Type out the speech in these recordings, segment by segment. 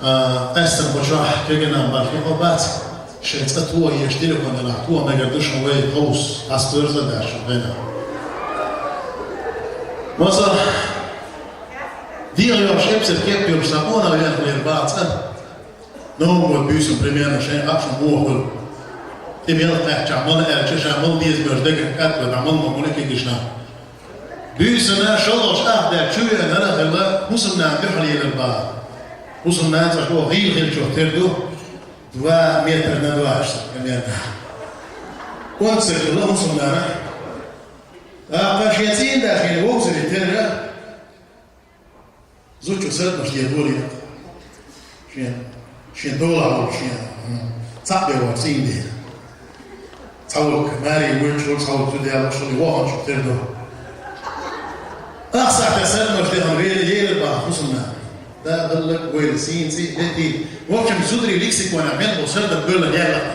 أستن بجاح كجنا بالخبات شيء تطوع يشتري كنا نحطوه ما قدرش نوعي قوس أسترز داش بينا مثلا دي اليوم شيء بسكيب يرسمونه ويان الإرباط نوم وبيسم بريمير شيء أكشن موهول تبيان تحت عمل أرجش عمل ديز بردك كاتب عمل مملكة جشنا بيسنا شلش أهدى شوية أنا خلا مسلنا كحلي الإرباط مسلنا تقول غير شو تردو 2 متر ندواش كمان وانسك الله مسلنا قاشيتين داخل ووزر الترى زوجو سرد مش يدوري شين دولار شين تعبي وعسين دي تعوق ماري وينشول تعوق تدي على شغل واحد شو تردو أخسر تسرد مش تهم غير يلبا مسلنا ده ضلك ويل سين سي دي وقتم زودري ليكسيك وانا بين بوسرد بيرلا يلا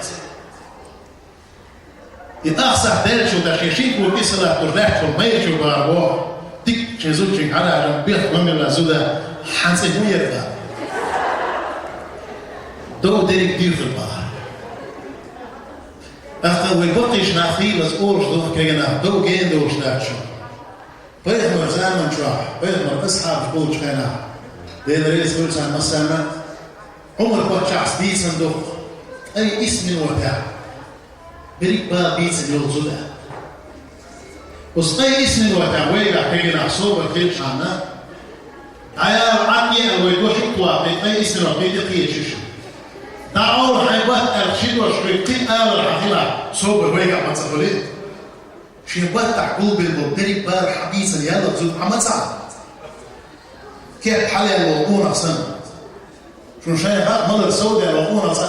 يتأخسر دير شو تشيشيك وكيسلا ترنح ترمي شو باربوه ديك شيزوتشيك على عجم بيخ ممي لازودا حانسي هو يرفع دو ديريك دير في البحر أخطا ويبقيش ناخي بس أورش دو كينا دو جين دوش ناكشو بيخمر زامن شوح بيخمر أصحاب بولش كينا دين ريس بولش عن مسامة عمر بطشعس دي صندوق أي اسم الوتاع بريك با بيتس اليوزودا وسطي اسم الوتاع ويبع كينا صوب الخيل شعنا عيار عني أو يدوش الطواقي أي اسم الوتاع يتقية ششو دعور حيبات أرشيد وشريكين آل الحقيقة صوب الويقع متصفلين شيبات تعقول بالمبتري بار حديثا يلا بزود محمد سعد كيف حالي الوقون أحسن شو شايفات مدر سوداء الوقون أحسن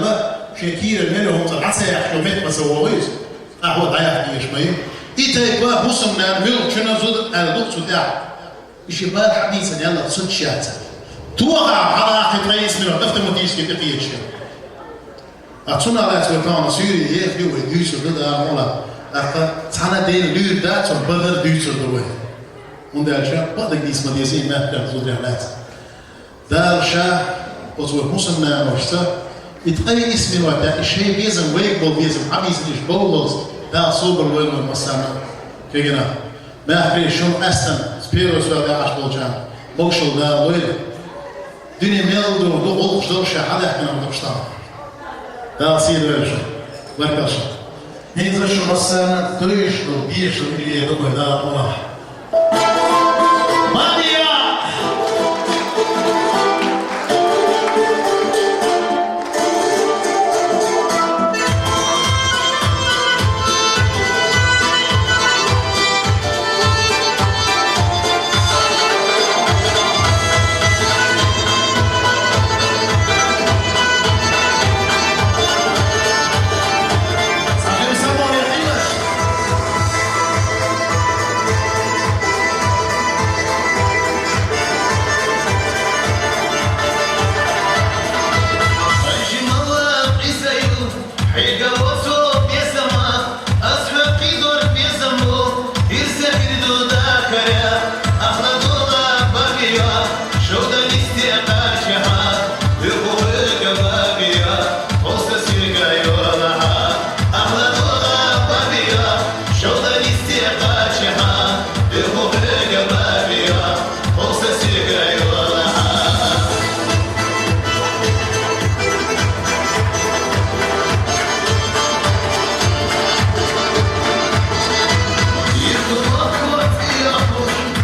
لا شكير منهم عسى يحكمت مسوويش أهو ضياع في شميم إتايبا مسلمنا ملك شنو زود الدكتور ده شيبات حديثا يلا تصد شاتا توقع على أخي رئيس من دفتر مديش كي تقيه شيء. أتصنع لا تقول سوري يخلي ويدوس وكذا مولا. أخذ ثنا دين لير ده تون بدر دوس دوه. من ده الشيء بعد الجيس مديسين ما كان زود رحلات. ده الشيء أصور مسلم مشتا. يتقي اسم الوقت الشيء بيزم ويقبل بيزم عبيز ليش بولوس ده صوب الوين والمسامة. كيجنا ما أخري شو أحسن سبيروس وده عشرة جام. بوشل ده وين. دنيا ميل دو قلق شدور شحادة احنا مدبشتها دا سيد ويرشا ورقاشا هينزل شو مسانا تريش دو بيش دو بيليه دو بيدا الله مانيا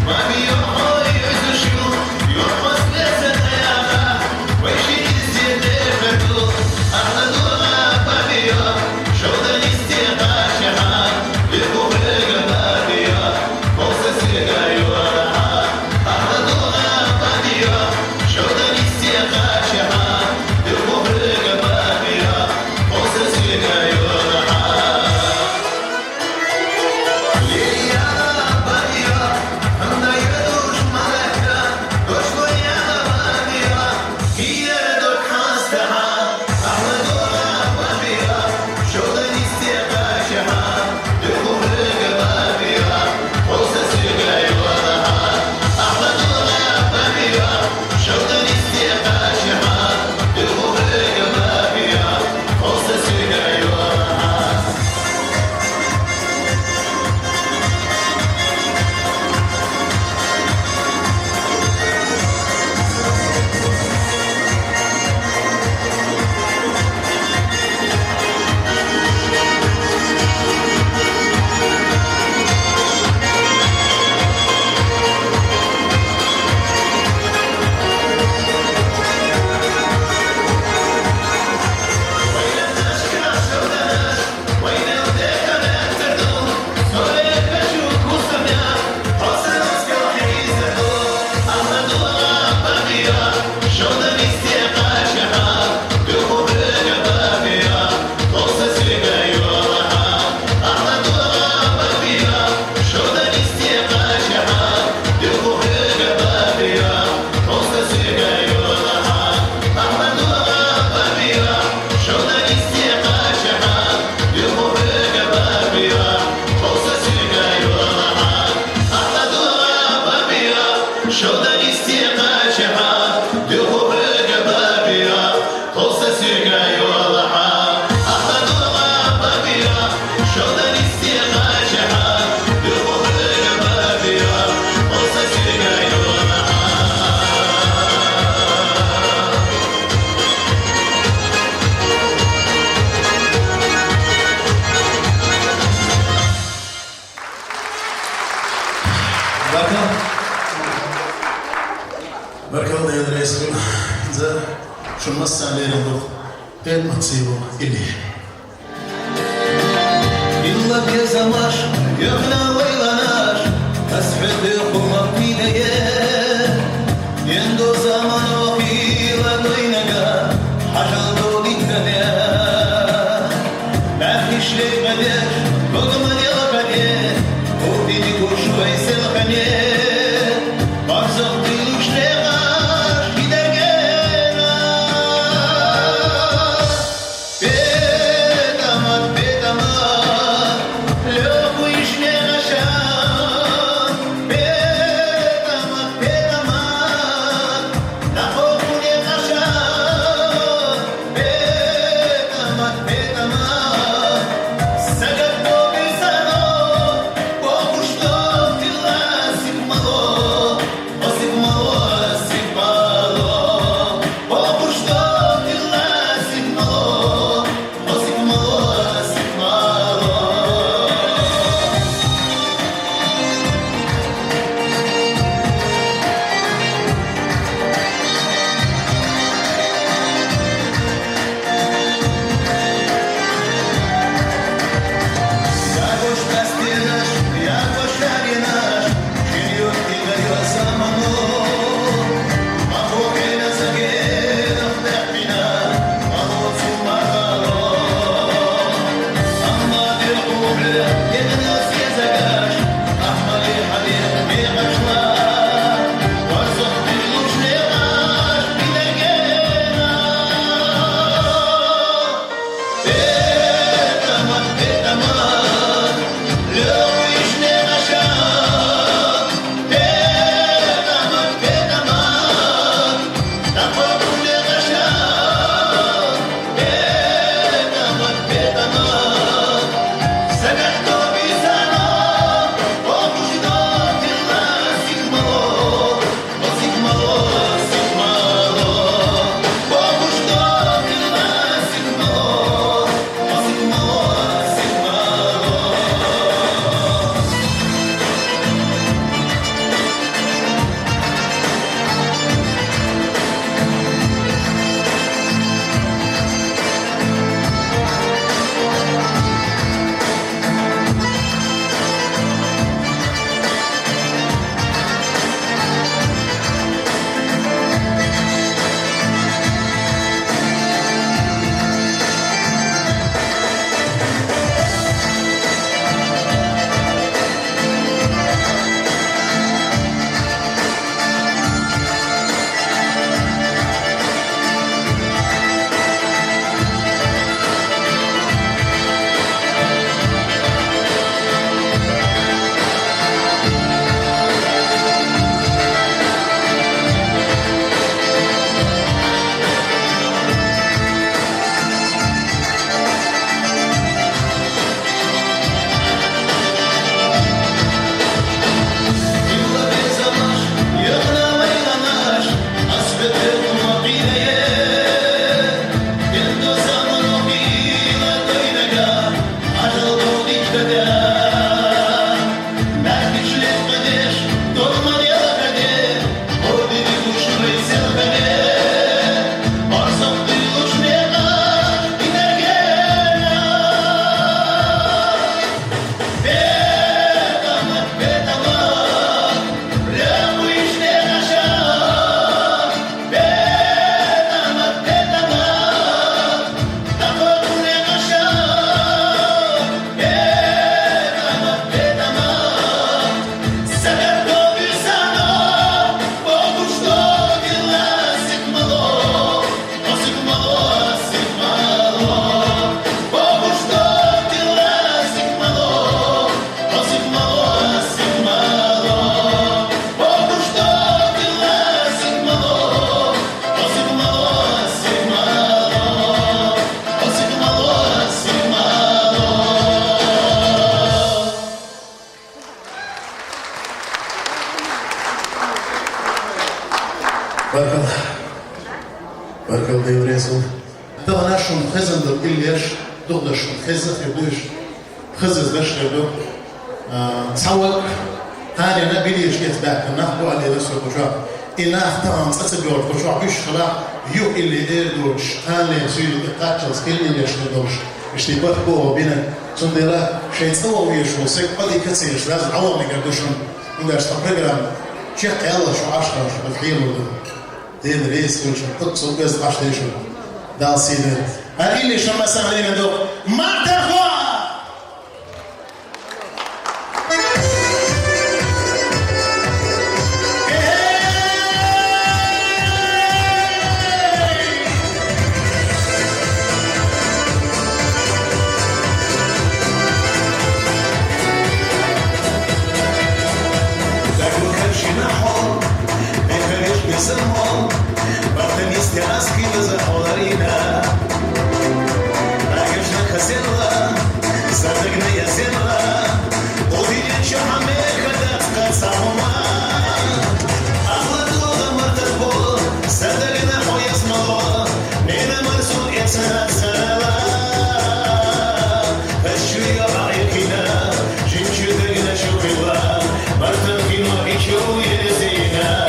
Mami, yo, بركة يا دريس إذا شو المسا اللي رضو إيه ما تصيبه إلي إلا بيزماش يغنى ويلاناش أسحب الخمر في ليال يندو زمان وخيلا دوينك حشل دولي كدير نعفش ليك بديش بقمان يغفني وفيني كل شوي سلخني برزق دلوش لغاش بدرجينا بيتامات لو ويش نغش بركل ديوريزو ده أنا شون خزن ده إليش ده شون خزن خدوش خزز ده شدو تصور هاني أنا بيليش يتبعك نحبو على رسول بجوا إنا أختام أتبعوا بجوا بيش خلا يو اللي إيردوش هاني سيد القاتشز اللي يشتدوش يشتبه بو بينا سندلا شيء سووا ويشوا سك قدي كثير لازم عوض نقدوشون من ده استقرار شيء يلا شو عشرة شو بالخير وده دين ريس كل شيء تقصد بس عشرة شو ده سيد هذه اللي شو مثلا علينا دو ما تخوا Самом, бахтанисты раскиды за холарина. Агешна хазела, задагная земла, увидит, что хамеха датка самома. Ахладула мартарбо, задагна моя смоло, не на марсу и цена цела. Ащуя айкина, жемчугина шукила, мартаркино и чуя зина.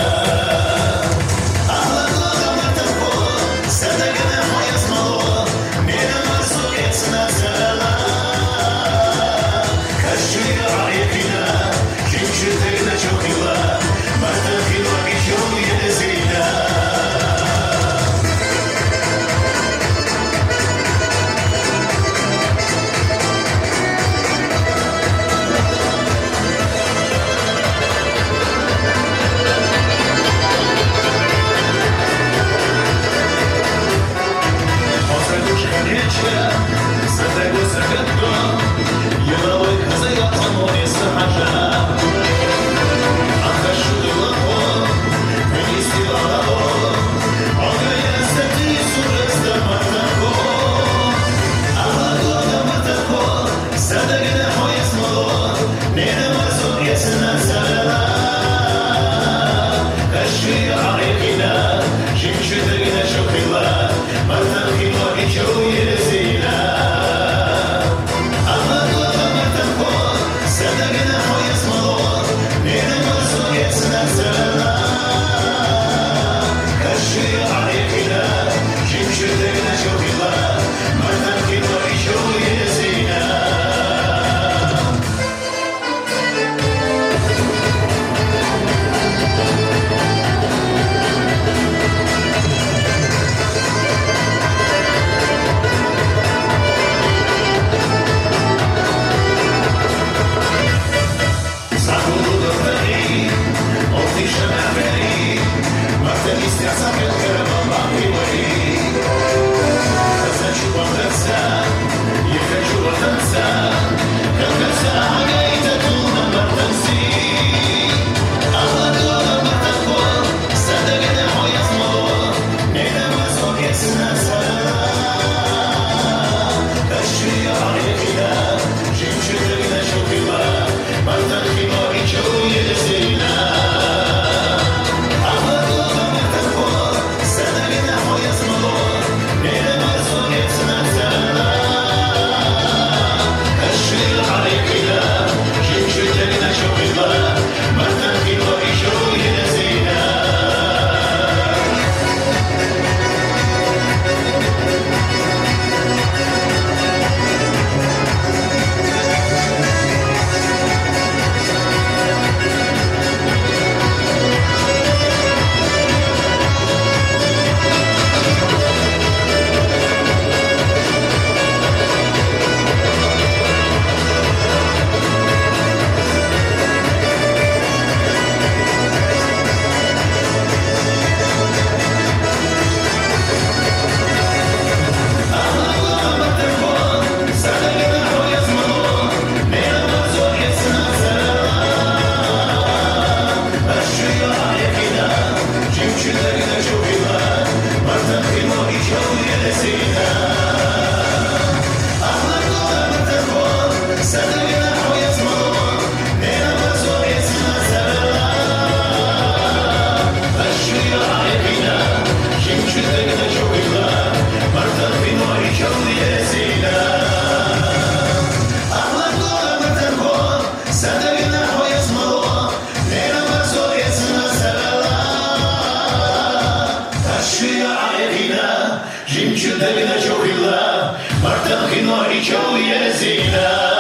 Şuya ayakina, jimçü degine çok illa, Martan kino iço yezina.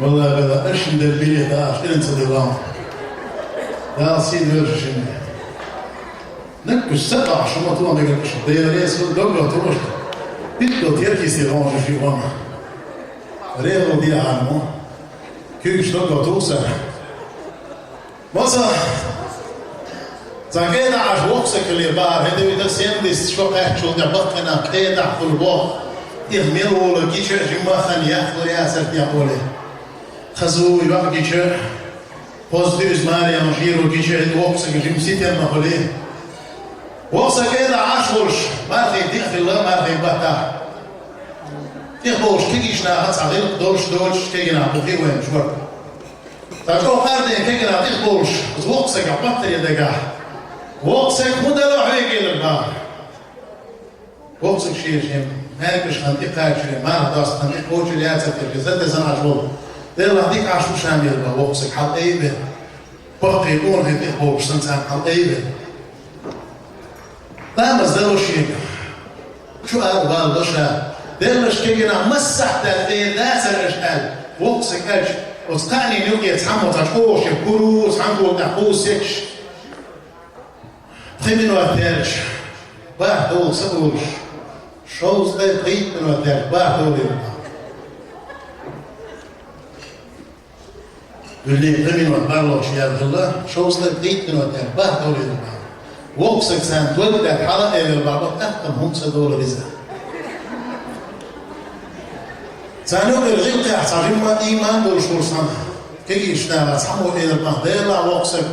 والله بلا اشن دربيلي دا اشترين صديقان دا سيد ورشن نكو السبع شما طوان دقاقش دير ريس دوغو تروش بيتو تيركي سيغان في وانا ريغو دي عالمو كيش دوغو توسع وصا زاكيدا عاش وقسك اللي بار هدو يدا سيندس شو قاعد شو دبقنا كيدا في الوقت يغميرو لكيش جمع خانيات ورياسة يقولي خزو يبقى كيشة بوزيتيف ماري أمشيرو كيشة وقسك جيم سيتي المقولين وقسك كده عاشورش ما في ديخ في الله ما في بحتا تيخبوش كيكيشنا هاتس عديل دولش كيكينا بخي وين شورت تاكو قاردين كيكينا تيخبوش وقسك عبطر يدقا وقسك مدلو حيكي للبار وقسك شيء مالكش خانتي قايشي ما رداس خانتي قوشي لياتر تلقزات زن عجبو دير لحديك عاشو شامل بوقسك حال ايبه بقي يقول هيك بوقش سنتان حال ايبه لا مزدلو شيء شو قال بالدشا دير لش كينا مسح تلقي داسر اشقال وقسك اش وتقاني نيوكي يتحمو تشكوش يبكرو تحمو تحقو سيكش خيمين واترش باه دول سبوش شوز ده قيت من واترش باه دول اللي غني وبرلوش يا الله شوز ده قيت من واترش باه دول وقسك سان تولد حلقة إلى البعض أحكم هم سدول غزة سانو الغيب تحصل ما إيمان دول شور سنة كي يشتغل سامو إلى البعض لا وقسك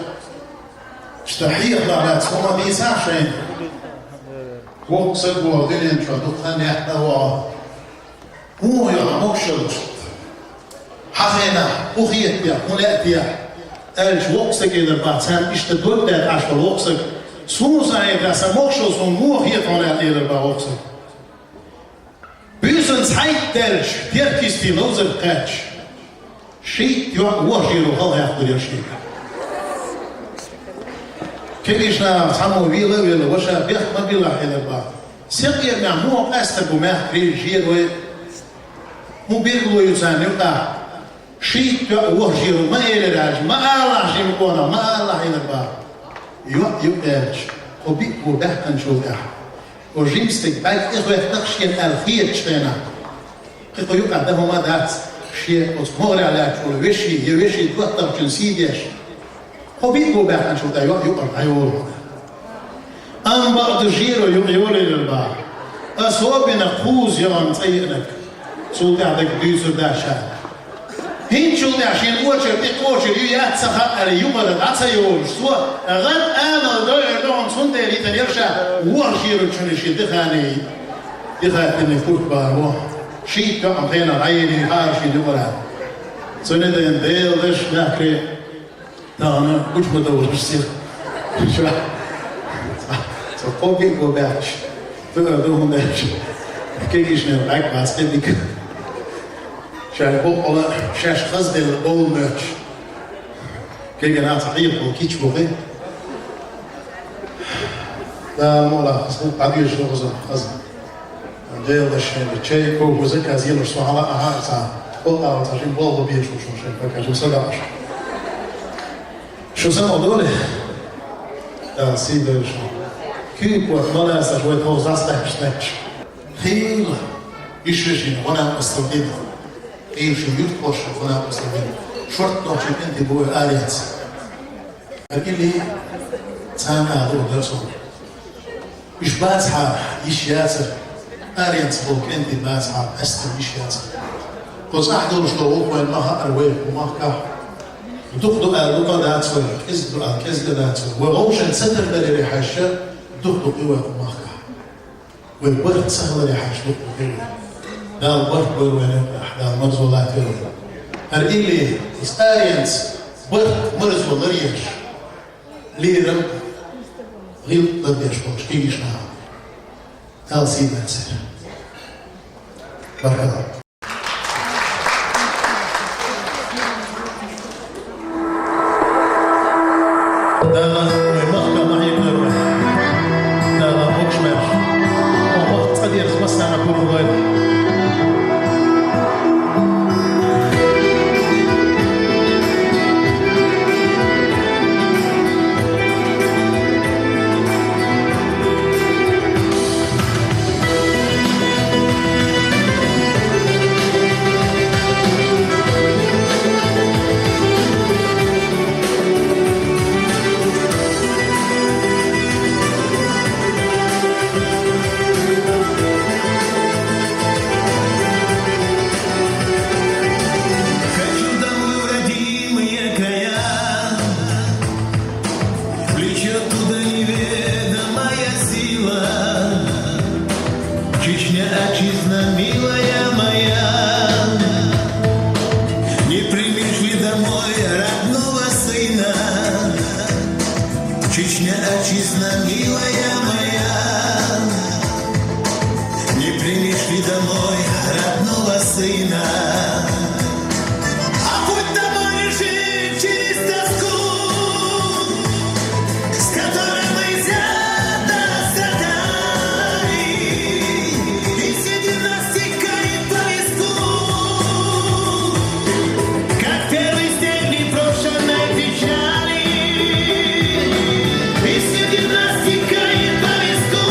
اشتحيق بعد سوما دي ساشين وقسك وغلين شدوخان يحتوى هو يعمق شلش حفينا أخيت بيا ملأت بيا ألش وقسك إلى البعض سان اشتدول ده عشر وقسك سوزا يدرس موشو سون مو هي طالع إلى الباوكس بيسن سعيد درج تركيز في لوز القاتش شيء يوجيرو هذا يقدر يشيء كيفنا سامو ويلا وشا بيخ ما بيلا إلى الباو سيقير مع مو أستبو ما ريجير مو بيرلو يزان يقع شيء يوجيرو ما إلى الراج ما الله شيء مكونا ما الله إلى الباو يؤرج وبيك وبحثا شو ده وجيمستك بعد إخوة تخشين ألفية شتنا إخوة يقع ده ما دات شيء وصمور على شو يوشي توتر جنسيديش وبيك وبحثا شو ده يقع عيول أم بعض جيرو يقول للبعض أصوبنا خوز يوم سيئنك سو قاعدك بيسر داشا هين شو ده عشان وجه بيقوش يات سخاء على يوم ولا عسيور سوا غن أنا ضايع لهم سندري تنيرشا وارشير شنشي دخاني دخاني فوت بارو شيء كم خينا عيني هارشي دورا سندين ديل دش نحكي تانا وش بدور بصير شو فوقي وباش تقدرون دش كيفيش نلعب بس كذيك شايفوا على شاش خزد الأول ماتش كي جنا صحيح وكيتش بوغي لا مولا خزد قديش خزد خزد جيل الشيء الشيء كو وزك هزيل الصو على أهار ساعة قلنا وتجيب والله بيش وشو شيء فكاش صدقش شو سنة دولة لا سيد شو كيف ولا سجوي توز أصلح شتاش خيل يشجين وانا استودينا ايه شو يتقوش فنا مستمر شرط نوشي انت بوي آليات قال لي تانا هذو درسون إيش باسحة إيش ياسر آليات بوك انت باسحة أستر إيش ياسر قوز أحدو شلوك وين ماها أرويك وماها دخدو آلوكا داتسوي كزدو داتسوي وغوشن ستر بري ريحاشة دخدو قوة وماها والبرد سهل ريحاش دخدو قوة دا البرد بوي وين دا مرزولات يوم هرقيلي experience مرزول ريش ليرم غير ضد يشبوش كيش نعم تالسي بنسر بارك الله دالا ومخبا معي بنربح دالا بوكش مرش ومخت قدير بس أنا كل غير Чечня, отчизна, милая моя, не примешь ли домой родного сына? Чечня, отчизна, милая моя, не примешь ли домой родного сына? А путь домой лежит через тоску, с которой мы взято страдали. И сидит нас текает по виску, как первый снег непрошенной печали. И сидит нас текает по виску,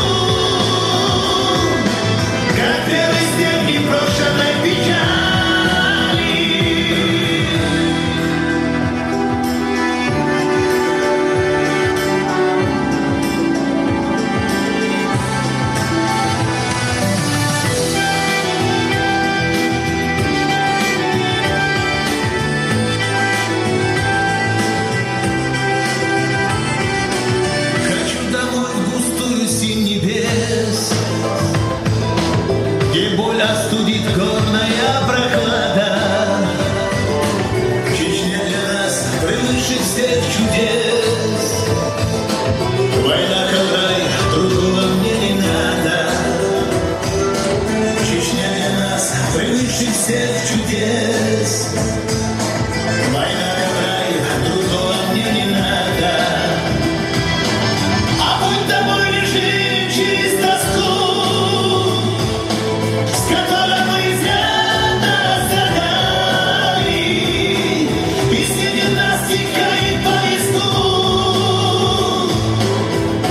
как первый снег непрошенной печали. Хочу домой в густую синь небес, где боль остудит горная прохлада. Чечня для нас превыше всех чудес. Война, коврай, другого мне не надо. Чечня для нас превыше всех чудес. Война, коврай, другого мне не надо. А путь домой лежит через тоску, с которой мы взято страдали. И сидит нас текает по виску,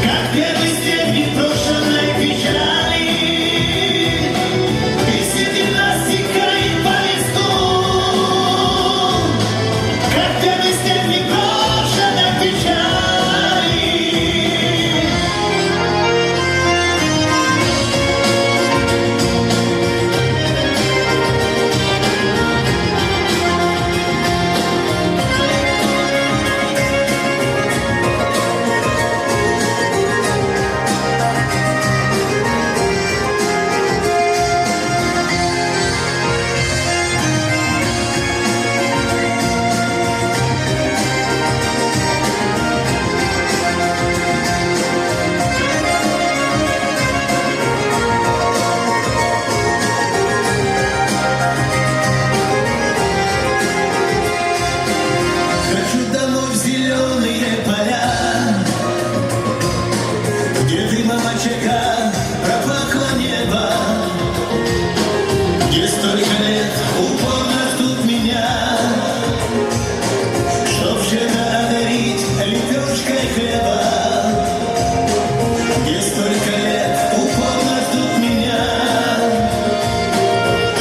как первый снег непрошенной печали. И сидит нас текает по виску, как первый снег непрошенной печали. Хочу домой в зеленые поля, где дымом очага пропахло небо, где столько лет упорно ждут меня, чтоб щедро одарить лепешкой хлеба. Где столько лет упорно ждут меня,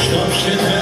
чтоб щедро